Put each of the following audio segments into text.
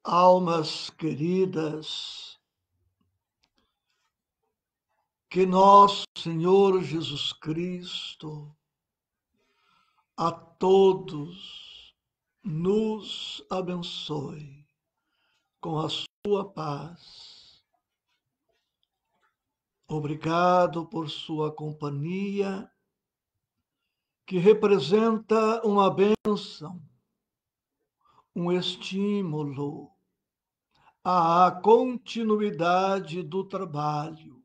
Almas queridas, que nosso Senhor Jesus Cristo a todos nos abençoe com a sua paz. Obrigado por sua companhia, que representa uma bênção, um estímulo à continuidade do trabalho.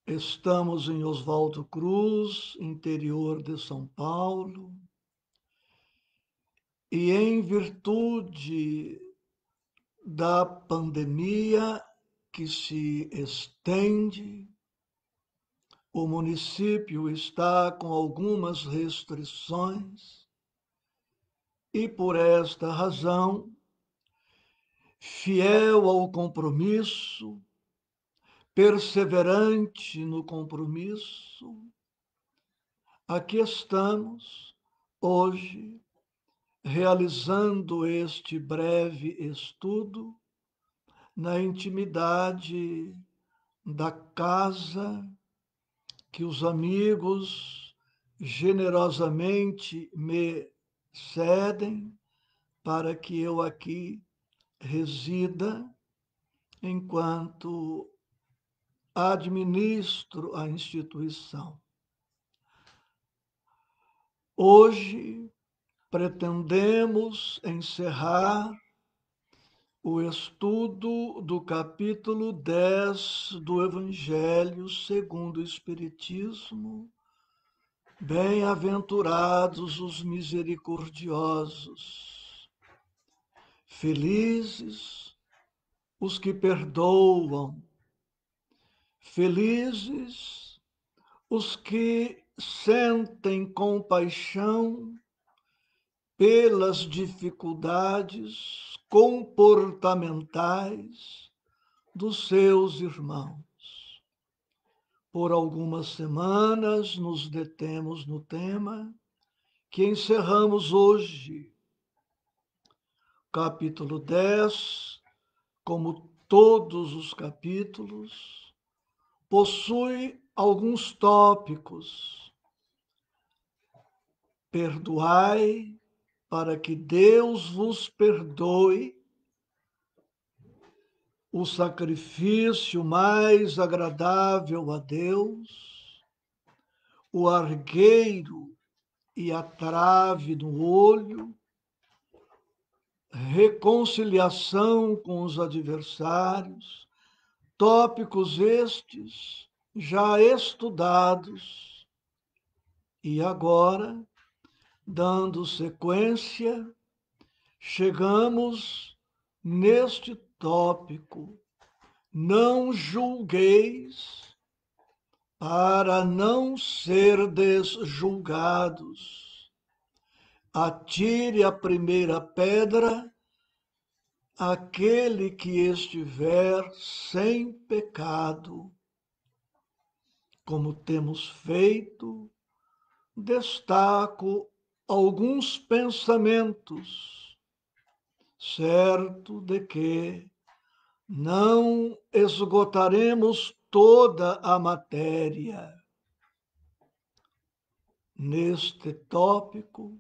Estamos em Oswaldo Cruz, interior de São Paulo, e em virtude da pandemia que se estende, o município está com algumas restrições e, por esta razão, fiel ao compromisso, perseverante no compromisso, aqui estamos hoje realizando este breve estudo na intimidade da casa que os amigos generosamente me cedem para que eu aqui resida enquanto administro a instituição. Hoje pretendemos encerrar o estudo do capítulo 10 do Evangelho segundo o Espiritismo. Bem-aventurados os misericordiosos, felizes os que perdoam, felizes os que sentem compaixão pelas dificuldades comportamentais dos seus irmãos. Por algumas semanas nos detemos no tema que encerramos hoje. Capítulo 10, como todos os capítulos, possui alguns tópicos. Perdoai para que Deus vos perdoe, o sacrifício mais agradável a Deus, o argueiro e a trave no olho, reconciliação com os adversários, tópicos estes já estudados. E agora, dando sequência, chegamos neste tópico: não julgueis para não serdes julgados. Atire a primeira pedra aquele que estiver sem pecado. Como temos feito, destaco alguns pensamentos, certo de que não esgotaremos toda a matéria. Neste tópico,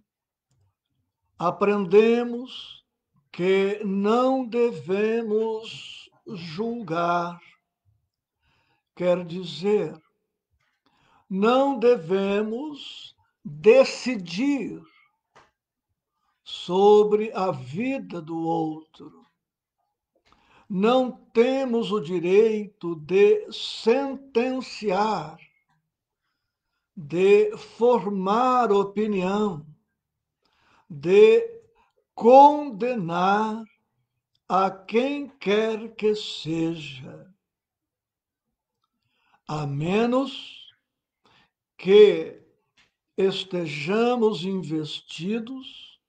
aprendemos que não devemos julgar, quer dizer, não devemos decidir sobre a vida do outro. Não temos o direito de sentenciar, de formar opinião, de condenar a quem quer que seja, a menos que estejamos investidos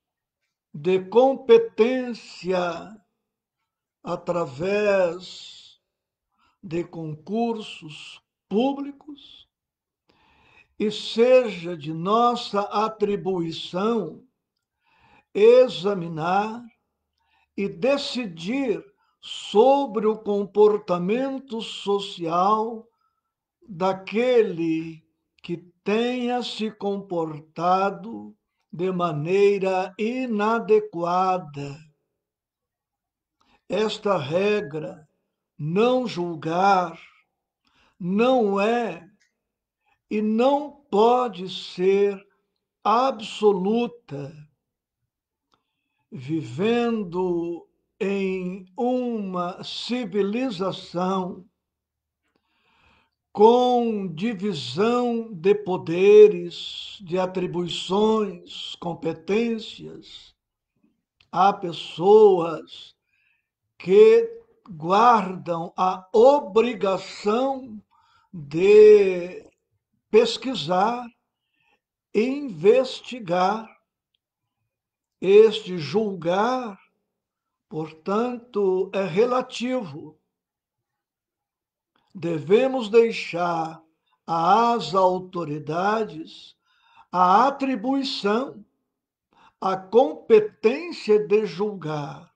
de competência através de concursos públicos e seja de nossa atribuição examinar e decidir sobre o comportamento social daquele que tenha se comportado de maneira inadequada. Esta regra, não julgar, não é e não pode ser absoluta. Vivendo em uma civilização com divisão de poderes, de atribuições, competências, há pessoas que guardam a obrigação de pesquisar, investigar, este julgar, portanto, é relativo. Devemos deixar às autoridades a atribuição, a competência de julgar.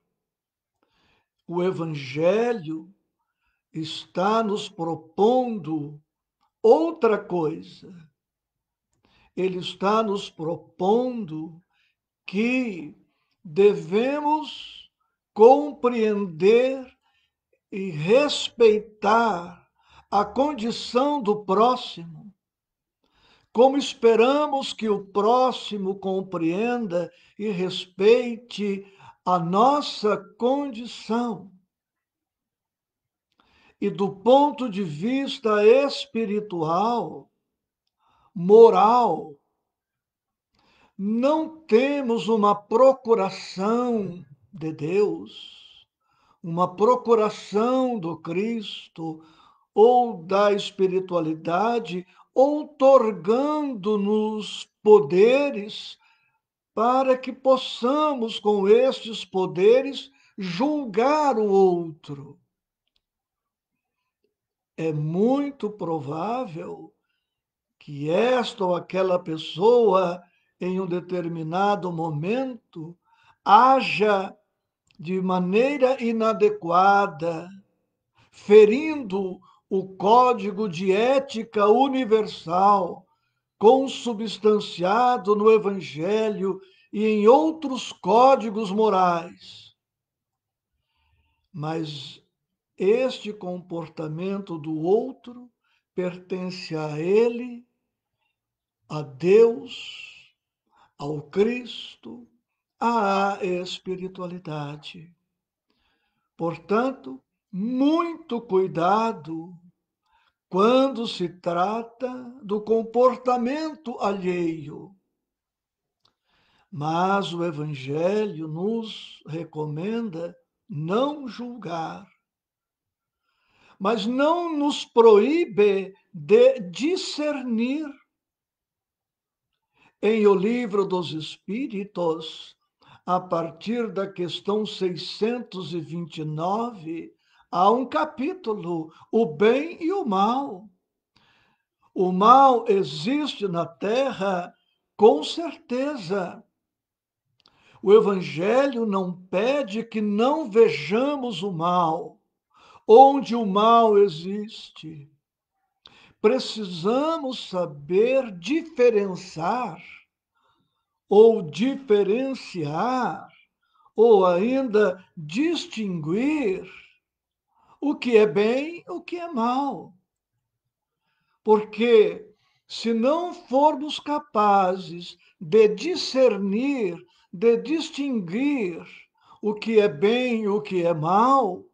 O Evangelho está nos propondo outra coisa. Ele está nos propondo que devemos compreender e respeitar a condição do próximo, como esperamos que o próximo compreenda e respeite a nossa condição. E do ponto de vista espiritual, moral, não temos uma procuração de Deus, uma procuração do Cristo ou da espiritualidade, outorgando-nos poderes para que possamos, com estes poderes, julgar o outro. É muito provável que esta ou aquela pessoa, em um determinado momento, haja de maneira inadequada, ferindo o código de ética universal, consubstanciado no Evangelho e em outros códigos morais. Mas este comportamento do outro pertence a ele, a Deus, ao Cristo, à espiritualidade. Portanto, muito cuidado quando se trata do comportamento alheio. Mas o Evangelho nos recomenda não julgar, mas não nos proíbe de discernir. Em O Livro dos Espíritos, a partir da questão 629, há um capítulo, o bem e o mal. O mal existe na Terra, com certeza. O Evangelho não pede que não vejamos o mal, onde o mal existe. Precisamos saber diferenciar, ou diferenciar, ou ainda distinguir o que é bem e o que é mal. Porque se não formos capazes de discernir, de distinguir o que é bem e o que é mal,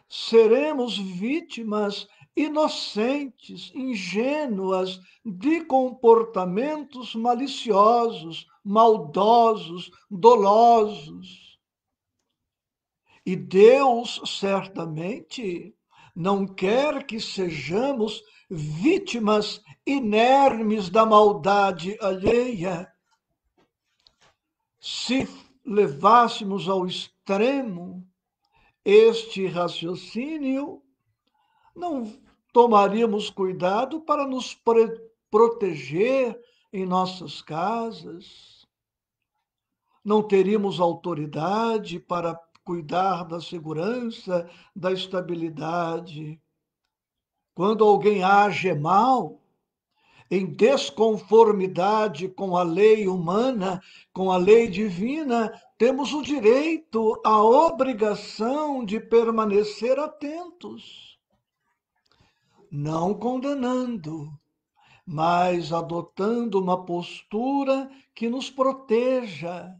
seremos vítimas inocentes, ingênuas de comportamentos maliciosos, maldosos, dolosos. E Deus certamente não quer que sejamos vítimas inermes da maldade alheia. Se levássemos ao extremo este raciocínio, não tomaríamos cuidado para nos proteger em nossas casas, não teríamos autoridade para cuidar da segurança, da estabilidade. Quando alguém age mal, em desconformidade com a lei humana, com a lei divina, temos o direito, a obrigação de permanecer atentos, não condenando, mas adotando uma postura que nos proteja.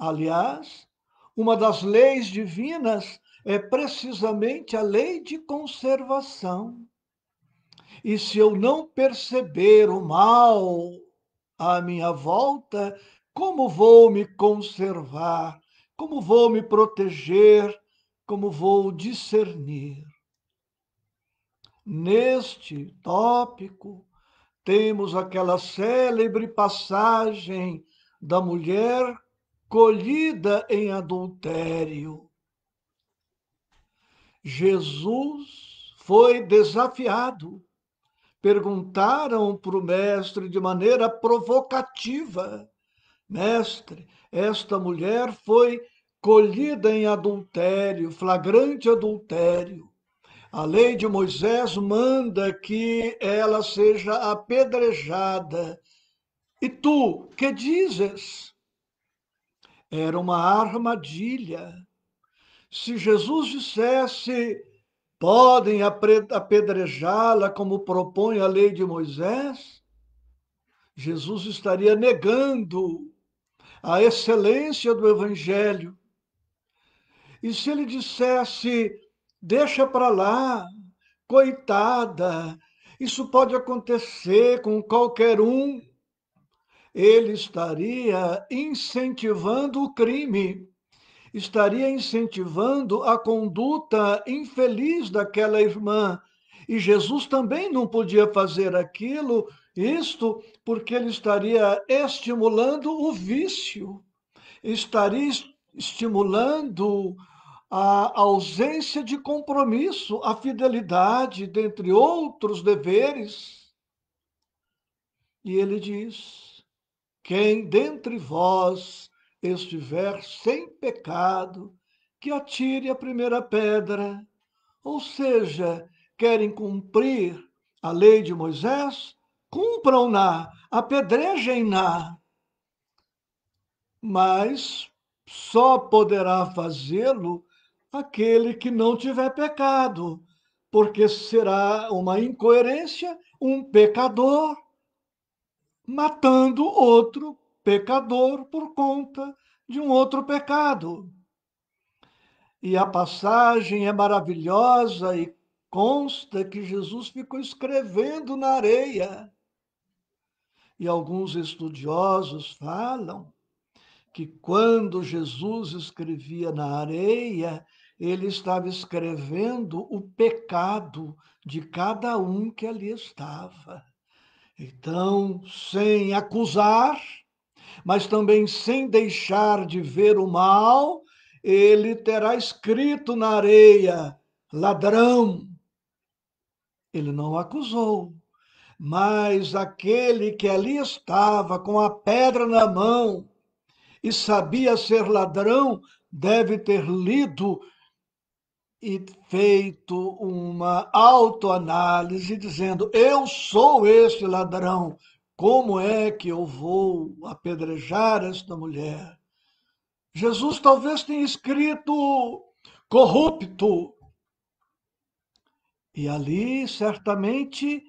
Aliás, uma das leis divinas é precisamente a lei de conservação. E se eu não perceber o mal à minha volta, como vou me conservar? Como vou me proteger? Como vou discernir? Neste tópico, temos aquela célebre passagem da mulher colhida em adultério. Jesus foi desafiado. Perguntaram para o mestre de maneira provocativa: Mestre, esta mulher foi colhida em adultério, flagrante adultério. A lei de Moisés manda que ela seja apedrejada. E tu, que dizes? Era uma armadilha. Se Jesus dissesse, podem apedrejá-la como propõe a lei de Moisés, Jesus estaria negando a excelência do Evangelho. E se ele dissesse, deixa para lá, coitada, isso pode acontecer com qualquer um, ele estaria incentivando o crime, estaria incentivando a conduta infeliz daquela irmã. E Jesus também não podia fazer aquilo, isto porque ele estaria estimulando o vício, estaria estimulando a ausência de compromisso, a fidelidade, dentre outros deveres. E ele diz: quem dentre vós estiver sem pecado, que atire a primeira pedra. Ou seja, querem cumprir a lei de Moisés? Cumpram-na, apedrejem-na. Mas só poderá fazê-lo aquele que não tiver pecado, porque será uma incoerência um pecador matando outro pecador por conta de um outro pecado. E a passagem é maravilhosa e consta que Jesus ficou escrevendo na areia. E alguns estudiosos falam que quando Jesus escrevia na areia, ele estava escrevendo o pecado de cada um que ali estava. Então, sem acusar, mas também sem deixar de ver o mal, ele terá escrito na areia: ladrão. Ele não acusou, mas aquele que ali estava com a pedra na mão e sabia ser ladrão, deve ter lido e feito uma autoanálise, dizendo: eu sou este ladrão, como é que eu vou apedrejar esta mulher? Jesus talvez tenha escrito corrupto, e ali certamente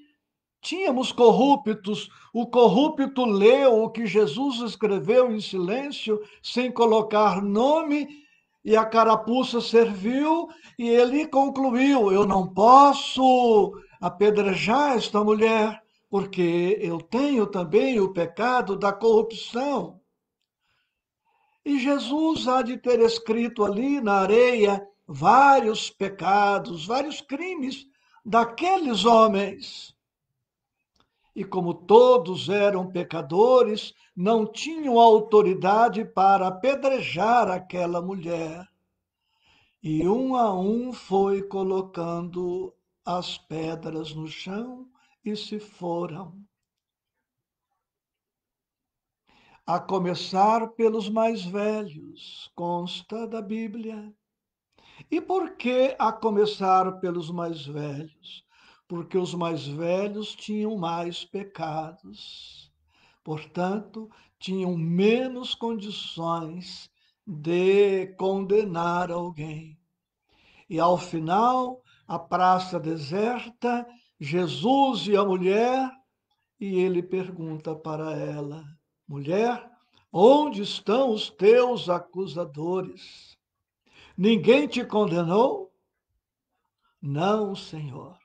tínhamos corruptos. O corrupto leu o que Jesus escreveu em silêncio, sem colocar nome, e a carapuça serviu, e ele concluiu: eu não posso apedrejar esta mulher, porque eu tenho também o pecado da corrupção. E Jesus há de ter escrito ali na areia vários pecados, vários crimes daqueles homens. E como todos eram pecadores, não tinham autoridade para apedrejar aquela mulher. E um a um foi colocando as pedras no chão e se foram. a começar pelos mais velhos, consta da Bíblia. E por que a começar pelos mais velhos? Porque os mais velhos tinham mais pecados, portanto, tinham menos condições de condenar alguém. E ao final, a praça deserta, Jesus e a mulher, e ele pergunta para ela: mulher, onde estão os teus acusadores? Ninguém te condenou? Não, Senhor.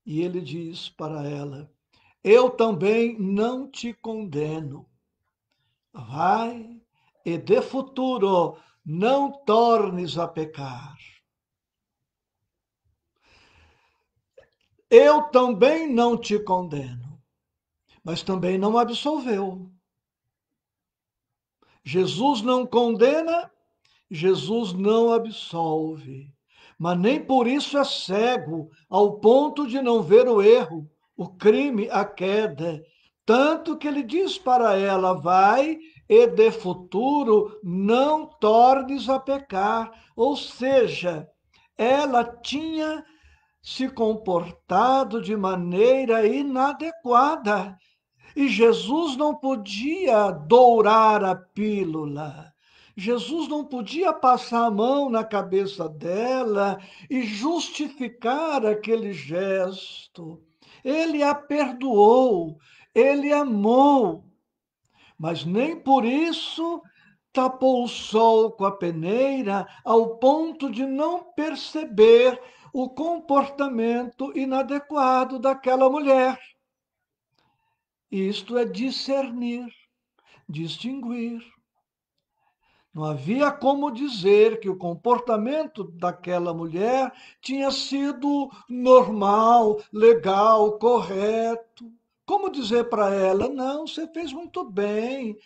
E ele diz para ela: eu também não te condeno. Vai e de futuro não tornes a pecar. Eu também não te condeno, mas também não absolveu. Jesus não condena, Jesus não absolve, mas nem por isso é cego ao ponto de não ver o erro, o crime, a queda. Tanto que ele diz para ela: vai e de futuro não tornes a pecar. Ou seja, ela tinha se comportado de maneira inadequada. E Jesus não podia dourar a pílula. Jesus não podia passar a mão na cabeça dela e justificar aquele gesto. Ele a perdoou, ele amou, mas nem por isso tapou o sol com a peneira ao ponto de não perceber o comportamento inadequado daquela mulher. Isto é discernir, distinguir. Não havia como dizer que o comportamento daquela mulher tinha sido normal, legal, correto. Como dizer para ela: não, você fez muito bem.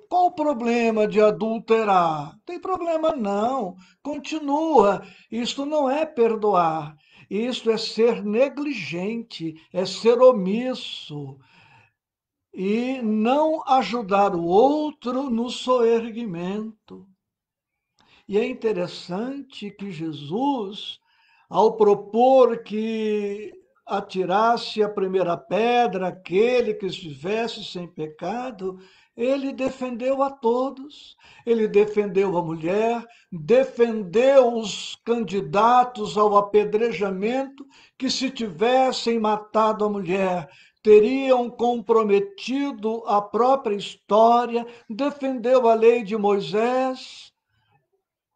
Qual o problema de adulterar? Não tem problema não. Continua. Isto não é perdoar. Isto é ser negligente, é ser omisso e não ajudar o outro no soerguimento. E é interessante que Jesus, ao propor que atirasse a primeira pedra aquele que estivesse sem pecado, ele defendeu a todos. Ele defendeu a mulher, defendeu os candidatos ao apedrejamento, que se tivessem matado a mulher, teriam comprometido a própria história, defendeu a lei de Moisés,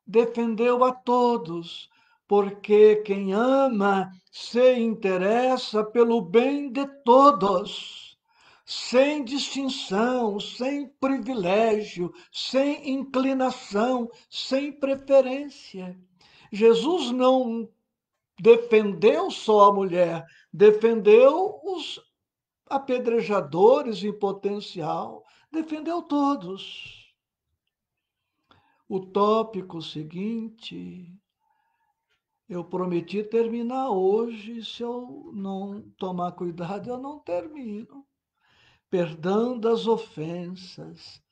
defendeu a todos, porque quem ama se interessa pelo bem de todos, sem distinção, sem privilégio, sem inclinação, sem preferência. Jesus não defendeu só a mulher, defendeu os apedrejadores em potencial, defendeu todos. O tópico seguinte, eu prometi terminar hoje, se eu não tomar cuidado, eu não termino. Perdão das ofensas.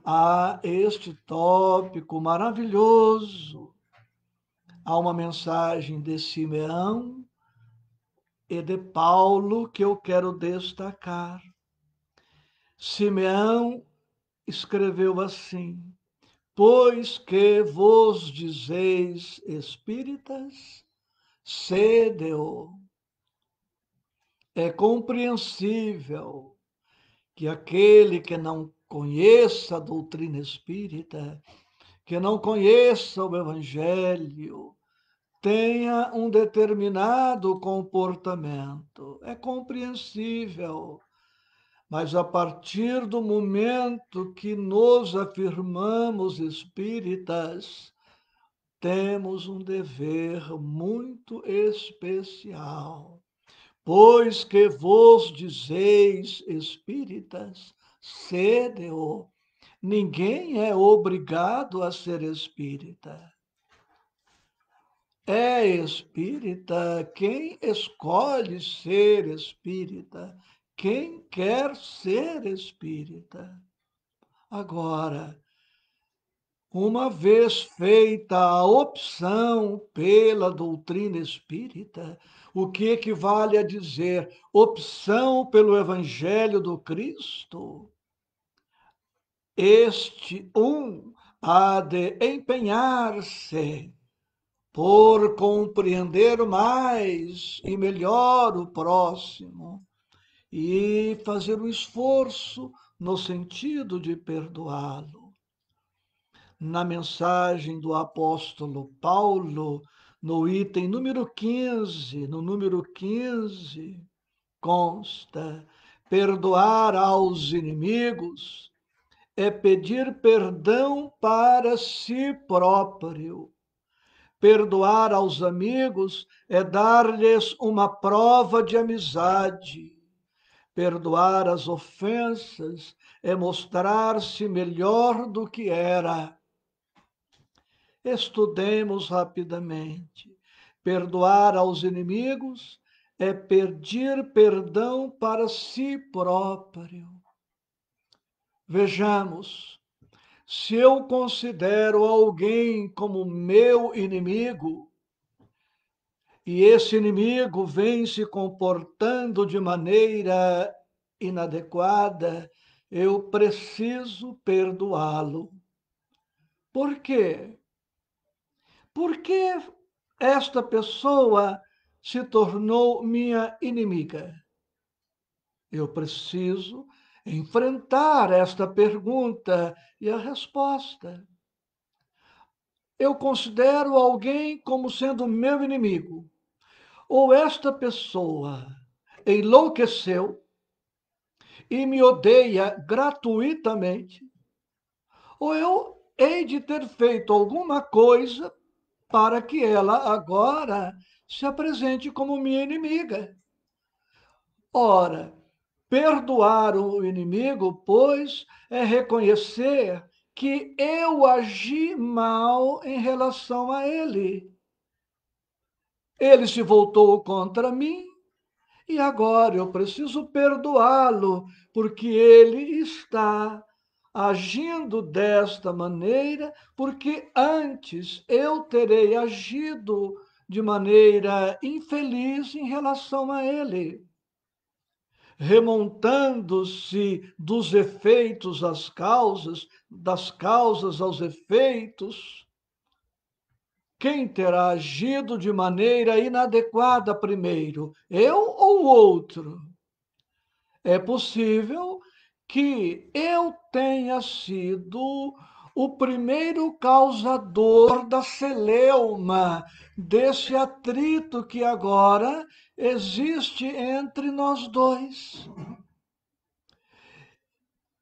Há este tópico maravilhoso. Há uma mensagem de Simeão e de Paulo que eu quero destacar. Simeão escreveu assim: pois que vos dizeis espíritas, sede-o. É compreensível que aquele que não conheça a doutrina espírita, que não conheça o Evangelho, tenha um determinado comportamento. É compreensível. Mas a partir do momento que nos afirmamos espíritas, temos um dever muito especial. Pois que vos dizeis espíritas, sede-o. Ninguém é obrigado a ser espírita. É espírita quem escolhe ser espírita, quem quer ser espírita. Agora, uma vez feita a opção pela doutrina espírita, o que equivale a dizer opção pelo Evangelho do Cristo, este há de empenhar-se por compreender mais e melhor o próximo e fazer um esforço no sentido de perdoá-lo. Na mensagem do apóstolo Paulo, no item número 15, no número 15, consta: perdoar aos inimigos é pedir perdão para si próprio. Perdoar aos amigos é dar-lhes uma prova de amizade. Perdoar as ofensas é mostrar-se melhor do que era. Estudemos rapidamente. Perdoar aos inimigos é pedir perdão para si próprio. Vejamos, se eu considero alguém como meu inimigo, e esse inimigo vem se comportando de maneira inadequada, eu preciso perdoá-lo. Por quê? Porque esta pessoa se tornou minha inimiga. Eu preciso enfrentar esta pergunta e a resposta. Eu considero alguém como sendo meu inimigo. Ou esta pessoa enlouqueceu e me odeia gratuitamente, ou eu hei de ter feito alguma coisa para que ela agora se apresente como minha inimiga. Ora, perdoar o inimigo, pois, é reconhecer que eu agi mal em relação a ele. Ele se voltou contra mim e agora eu preciso perdoá-lo, porque ele está agindo desta maneira, porque antes eu terei agido de maneira infeliz em relação a ele. Remontando-se dos efeitos às causas, das causas aos efeitos, quem terá agido de maneira inadequada primeiro, eu ou o outro? É possível que eu tenha sido o primeiro causador da celeuma, desse atrito que agora existe entre nós dois.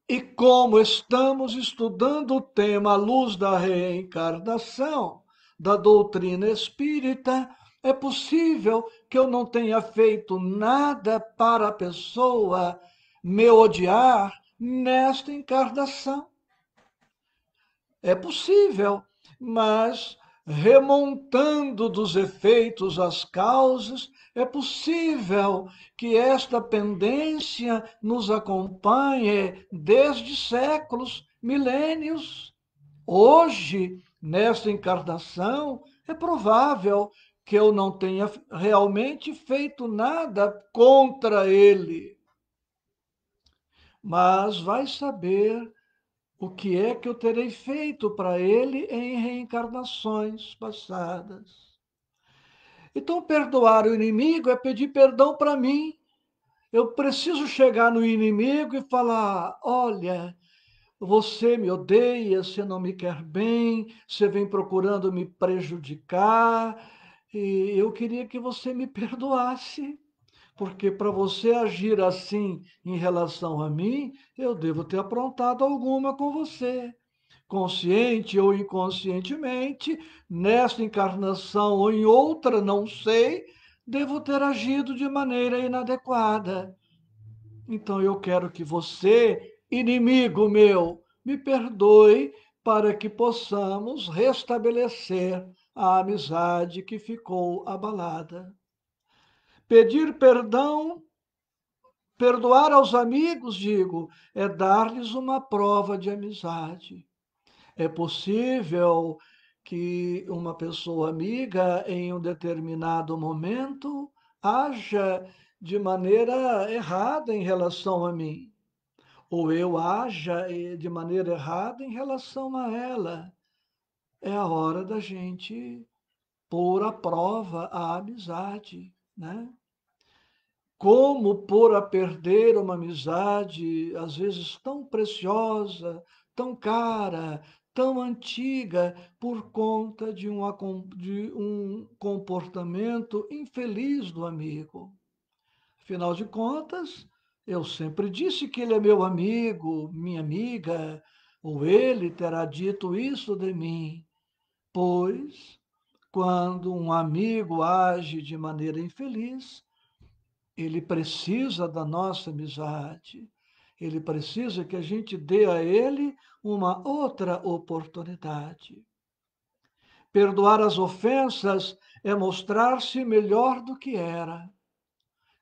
E como estamos estudando o tema à luz da reencarnação, da doutrina espírita, é possível que eu não tenha feito nada para a pessoa me odiar nesta encarnação. É possível, mas remontando dos efeitos às causas, é possível que esta pendência nos acompanhe desde séculos, milênios. Hoje, nesta encarnação, é provável que eu não tenha realmente feito nada contra ele. Mas vai saber o que é que eu terei feito para ele em reencarnações passadas. Então, perdoar o inimigo é pedir perdão para mim. Eu preciso chegar no inimigo e falar: olha, você me odeia, você não me quer bem, você vem procurando me prejudicar, e eu queria que você me perdoasse. Porque para você agir assim em relação a mim, eu devo ter aprontado alguma com você. Consciente ou inconscientemente, nesta encarnação ou em outra, não sei, devo ter agido de maneira inadequada. Então eu quero que você, inimigo meu, me perdoe para que possamos restabelecer a amizade que ficou abalada. Pedir perdão Perdoar aos amigos, digo, é dar-lhes uma prova de amizade. É possível que uma pessoa amiga, em um determinado momento, haja de maneira errada em relação a mim, ou eu haja de maneira errada em relação a ela. É a hora da gente pôr à prova a amizade, né? Como pôr a perder uma amizade, às vezes tão preciosa, tão cara, tão antiga, por conta de um comportamento infeliz do amigo. Afinal de contas, eu sempre disse que ele é meu amigo, minha amiga, ou ele terá dito isso de mim, pois quando um amigo age de maneira infeliz, ele precisa da nossa amizade. Ele precisa que a gente dê a ele uma outra oportunidade. Perdoar as ofensas é mostrar-se melhor do que era.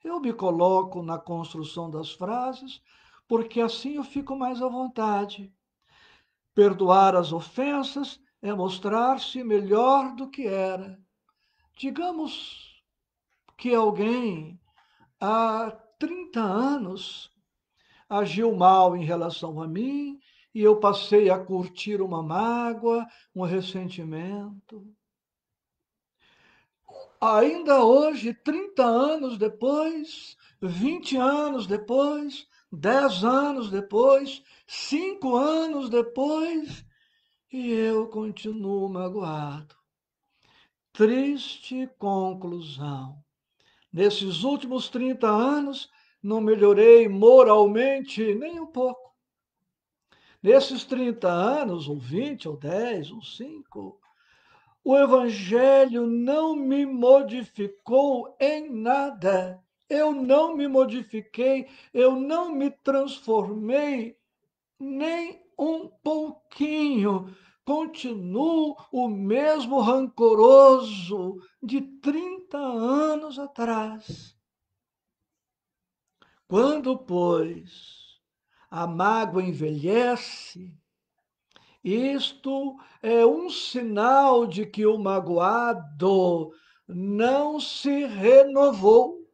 Eu me coloco na construção das frases, porque assim eu fico mais à vontade. Perdoar as ofensas é mostrar-se melhor do que era. Digamos que alguém há 30 anos agiu mal em relação a mim e eu passei a curtir uma mágoa, um ressentimento. Ainda hoje, 30 anos depois, 20 anos depois, 10 anos depois, 5 anos depois, e eu continuo magoado. Triste conclusão. Nesses últimos 30 anos, não melhorei moralmente nem um pouco. Nesses 30 anos, ou 20, ou 10, ou 5, o Evangelho não me modificou em nada. Eu não me modifiquei, eu não me transformei nem um pouquinho. Continuo o mesmo rancoroso de 30 anos atrás. Quando, pois, a mágoa envelhece, isto é um sinal de que o magoado não se renovou,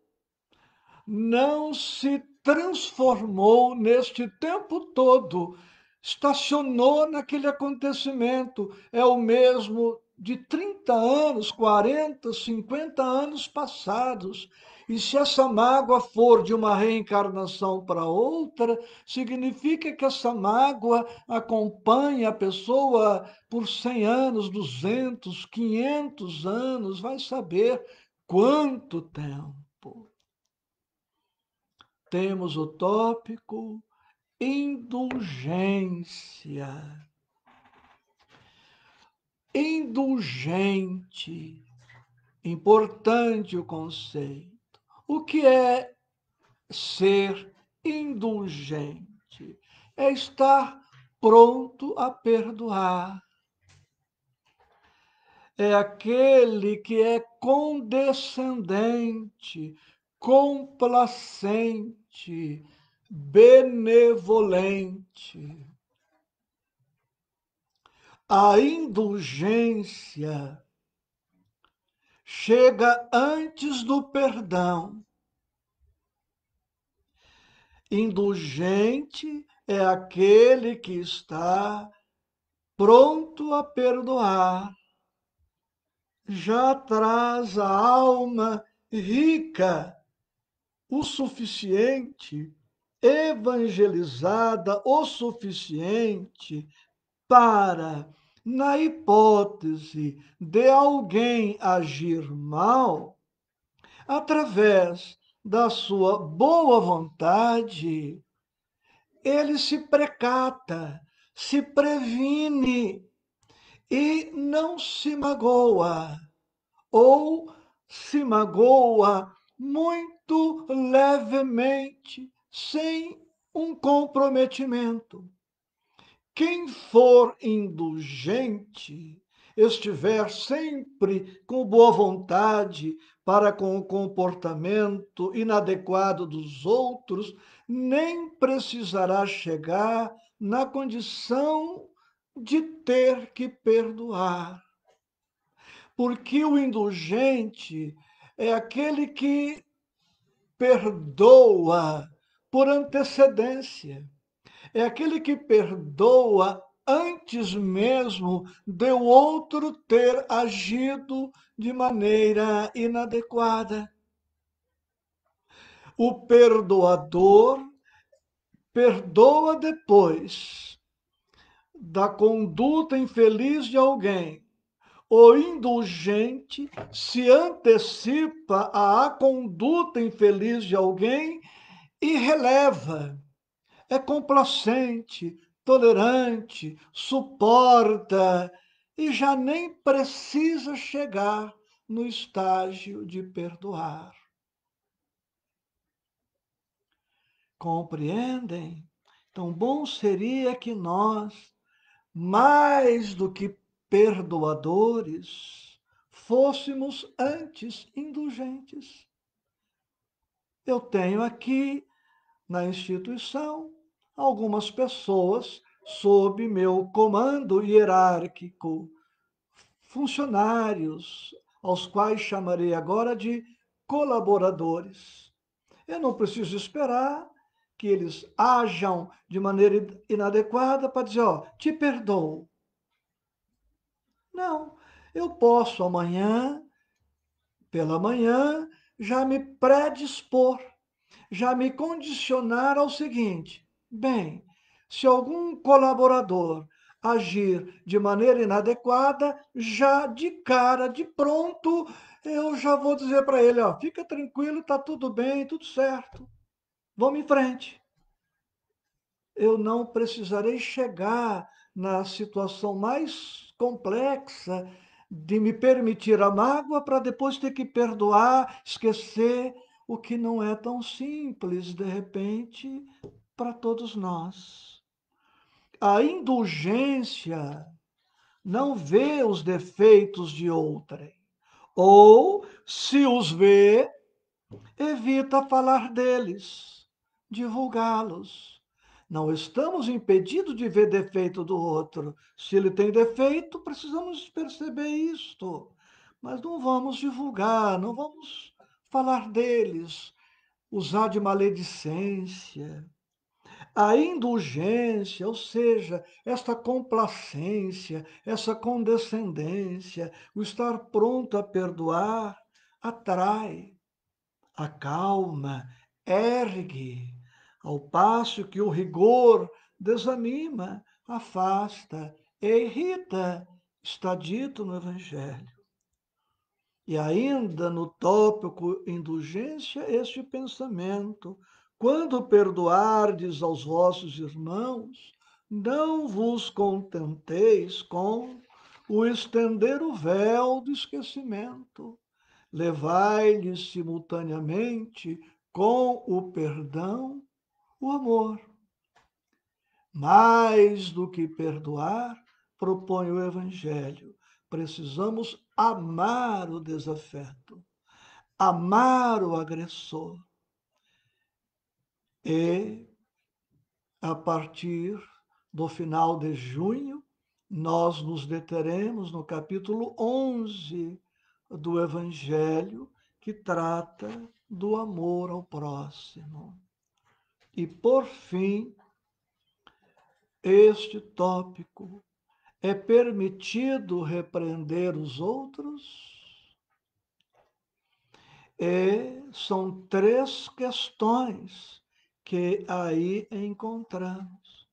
não se transformou neste tempo todo, estacionou naquele acontecimento. É o mesmo de 30 anos, 40, 50 anos passados. E se essa mágoa for de uma reencarnação para outra, significa que essa mágoa acompanha a pessoa por 100 anos, 200, 500 anos, vai saber quanto tempo. Temos o tópico indulgência. Indulgente. Importante o conceito. O que é ser indulgente? É estar pronto a perdoar. É aquele que é condescendente, complacente, benevolente. A indulgência chega antes do perdão. Indulgente é aquele que está pronto a perdoar. Já traz a alma rica o suficiente, evangelizada o suficiente para, na hipótese de alguém agir mal, através da sua boa vontade, ele se precata, se previne e não se magoa, ou se magoa muito levemente, sem um comprometimento. Quem for indulgente, estiver sempre com o boa vontade para com o comportamento inadequado dos outros, nem precisará chegar na condição de ter que perdoar. Porque o indulgente é aquele que perdoa por antecedência, é aquele que perdoa antes mesmo de o outro ter agido de maneira inadequada. O perdoador perdoa depois da conduta infeliz de alguém. O indulgente se antecipa à conduta infeliz de alguém e releva. É complacente, tolerante, suporta e já nem precisa chegar no estágio de perdoar. Compreendem? Então, bom seria que nós, mais do que perdoadores, fôssemos antes indulgentes. Eu tenho aqui na instituição algumas pessoas sob meu comando hierárquico, funcionários, aos quais chamarei agora de colaboradores. Eu não preciso esperar que eles ajam de maneira inadequada para dizer, ó, te perdoo. Não, eu posso amanhã, pela manhã, já me predispor, já me condicionar ao seguinte: bem, se algum colaborador agir de maneira inadequada, já de cara, de pronto, eu já vou dizer para ele, ó, fica tranquilo, está tudo bem, tudo certo, vamos em frente. Eu não precisarei chegar na situação mais complexa de me permitir a mágoa para depois ter que perdoar, esquecer, o que não é tão simples, de repente, para todos nós. A indulgência não vê os defeitos de outrem, ou, se os vê, evita falar deles, divulgá-los. Não estamos impedidos de ver defeito do outro. Se ele tem defeito, precisamos perceber isto. Mas não vamos divulgar, não vamos falar deles, usar de maledicência. A indulgência, ou seja, esta complacência, essa condescendência, o estar pronto a perdoar, atrai, acalma, ergue, ao passo que o rigor desanima, afasta e irrita, está dito no Evangelho. E ainda no tópico indulgência, este pensamento: quando perdoardes aos vossos irmãos, não vos contenteis com o estender o véu do esquecimento. Levai-lhes simultaneamente com o perdão o amor. Mais do que perdoar, propõe o Evangelho, precisamos amar o desafeto, amar o agressor. E, a partir do final de junho, nós nos deteremos no capítulo 11 do Evangelho, que trata do amor ao próximo. E, por fim, este tópico: é permitido repreender os outros? E são três questões que aí encontramos.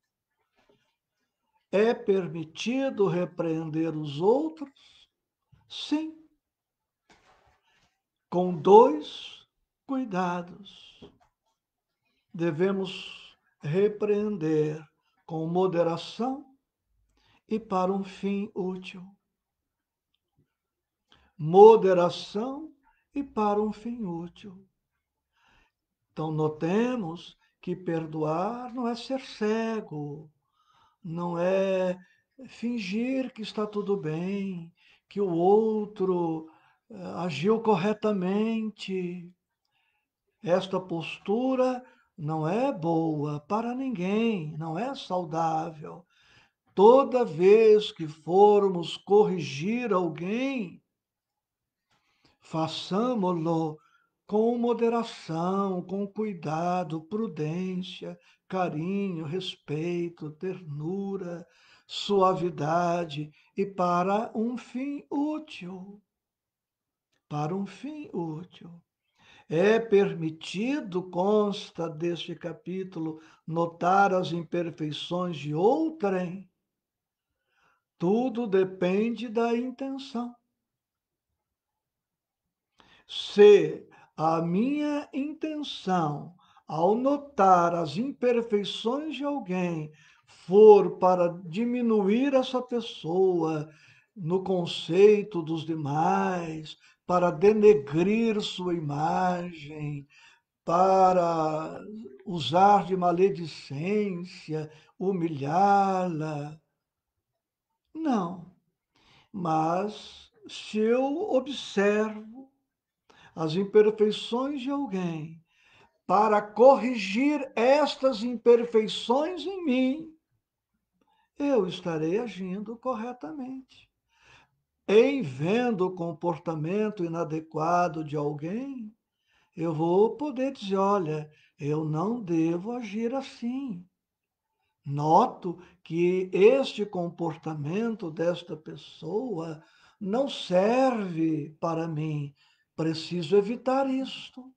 É permitido repreender os outros? Sim, com dois cuidados. Devemos repreender com moderação e para um fim útil. Moderação e para um fim útil. Então, notemos que perdoar não é ser cego, não é fingir que está tudo bem, que o outro agiu corretamente. Esta postura não é boa para ninguém, não é saudável. Toda vez que formos corrigir alguém, façamo-lo com moderação, com cuidado, prudência, carinho, respeito, ternura, suavidade e para um fim útil. Para um fim útil. É permitido, consta deste capítulo, notar as imperfeições de outrem. Tudo depende da intenção. Se a minha intenção, ao notar as imperfeições de alguém, for para diminuir essa pessoa no conceito dos demais, para denegrir sua imagem, para usar de maledicência, humilhá-la. Não, mas se eu observo as imperfeições de alguém para corrigir estas imperfeições em mim, eu estarei agindo corretamente. Em vendo o comportamento inadequado de alguém, eu vou poder dizer, olha, eu não devo agir assim. Noto que este comportamento desta pessoa não serve para mim. Preciso evitar isto.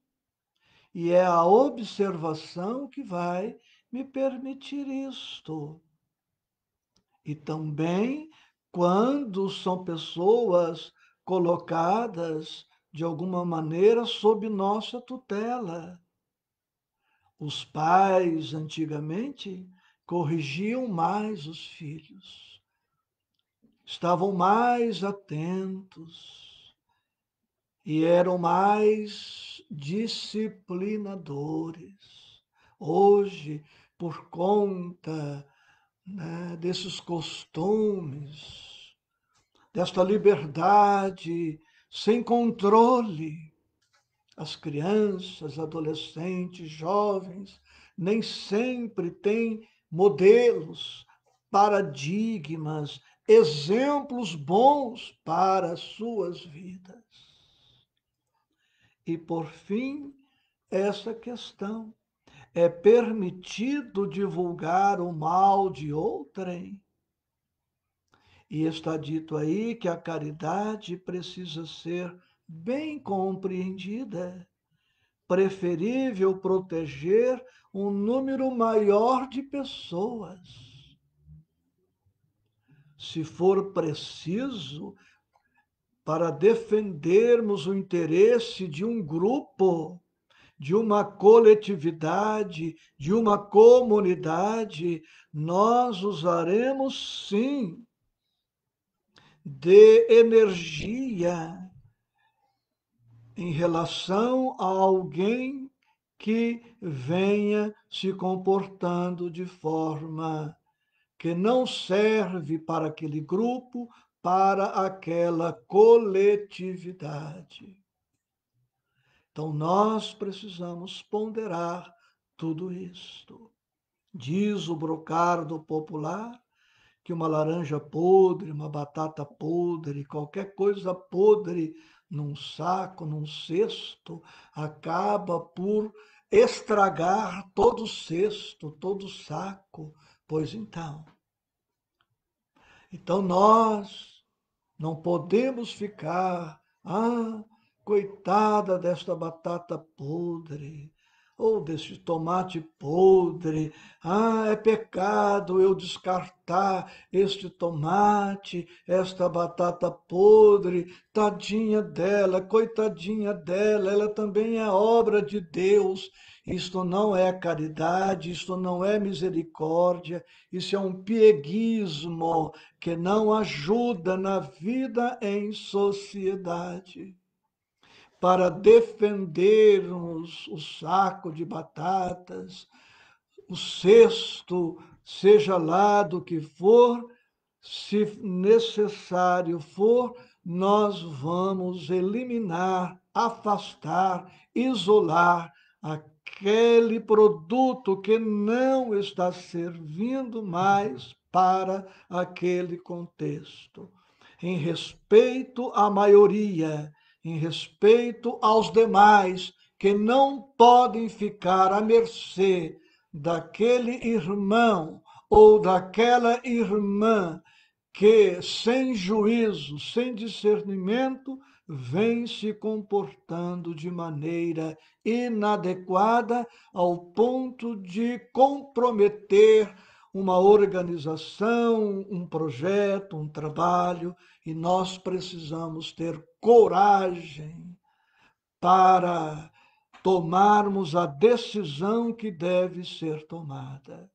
E é a observação que vai me permitir isto. E também quando são pessoas colocadas de alguma maneira sob nossa tutela. Os pais, antigamente, corrigiam mais os filhos, estavam mais atentos e eram mais disciplinadores. Hoje, por conta, né, desses costumes, desta liberdade sem controle, as crianças, adolescentes, jovens, nem sempre têm modelos, paradigmas, exemplos bons para as suas vidas. E, por fim, essa questão: é permitido divulgar o mal de outrem? E está dito aí que a caridade precisa ser bem compreendida. Preferível proteger um número maior de pessoas. Se for preciso, para defendermos o interesse de um grupo, de uma coletividade, de uma comunidade, nós usaremos sim de energia em relação a alguém que venha se comportando de forma que não serve para aquele grupo, para aquela coletividade. Então, nós precisamos ponderar tudo isto. Diz o brocardo popular que uma laranja podre, uma batata podre, qualquer coisa podre num saco, num cesto, acaba por estragar todo o cesto, todo o saco. Pois então nós não podemos ficar, coitada desta batata podre, ou deste tomate podre, é pecado eu descartar este tomate, esta batata podre, tadinha dela, coitadinha dela, ela também é obra de Deus. Isto não é caridade, isto não é misericórdia, isso é um pieguismo que não ajuda na vida em sociedade. Para defendermos o saco de batatas, o cesto, seja lá do que for, se necessário for, nós vamos eliminar, afastar, isolar aquele produto que não está servindo mais para aquele contexto. Em respeito à maioria, em respeito aos demais, que não podem ficar à mercê daquele irmão ou daquela irmã que, sem juízo, sem discernimento, vem se comportando de maneira inadequada ao ponto de comprometer uma organização, um projeto, um trabalho, e nós precisamos ter coragem para tomarmos a decisão que deve ser tomada.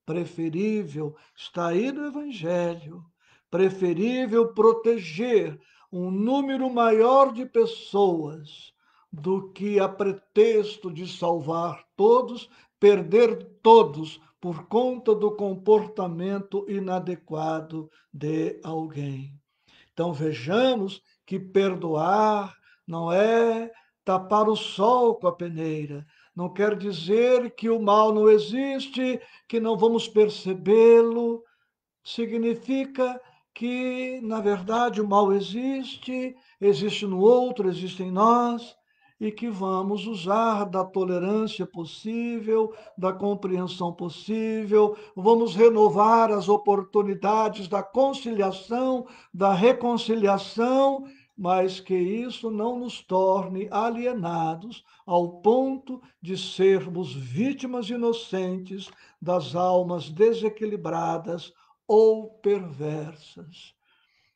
Preferível, está aí no Evangelho, preferível proteger um número maior de pessoas do que, a pretexto de salvar todos, perder todos por conta do comportamento inadequado de alguém. Então vejamos que perdoar não é tapar o sol com a peneira. Não quer dizer que o mal não existe, que não vamos percebê-lo. Significa que, na verdade, o mal existe, existe no outro, existe em nós, e que vamos usar da tolerância possível, da compreensão possível, vamos renovar as oportunidades da conciliação, da reconciliação, mas que isso não nos torne alienados ao ponto de sermos vítimas inocentes das almas desequilibradas ou perversas.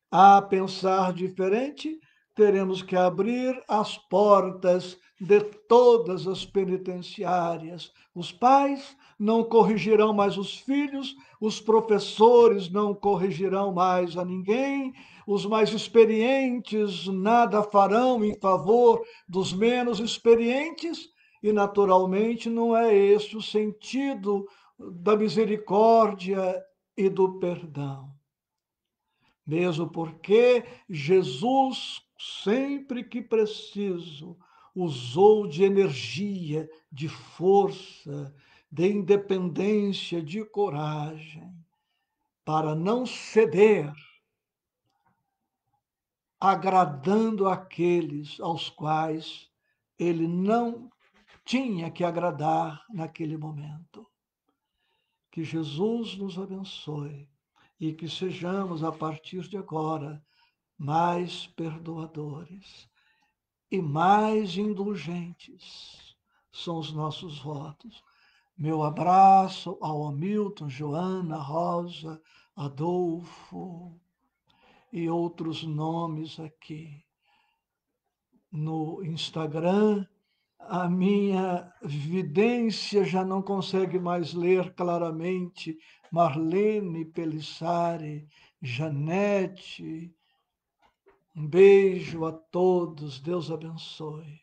A pensar diferente, teremos que abrir as portas de todas as penitenciárias. Os pais não corrigirão mais os filhos, os professores não corrigirão mais a ninguém, os mais experientes nada farão em favor dos menos experientes, e naturalmente não é este o sentido da misericórdia e do perdão. Mesmo porque Jesus, sempre que preciso, usou de energia, de força, de independência, de coragem, para não ceder, agradando aqueles aos quais ele não tinha que agradar naquele momento. Que Jesus nos abençoe e que sejamos, a partir de agora, mais perdoadores e mais indulgentes. São os nossos votos. Meu abraço ao Hamilton, Joana, Rosa, Adolfo e outros nomes aqui. No Instagram, a minha vidência já não consegue mais ler claramente. Marlene Pelissari, Janete, um beijo a todos, Deus abençoe.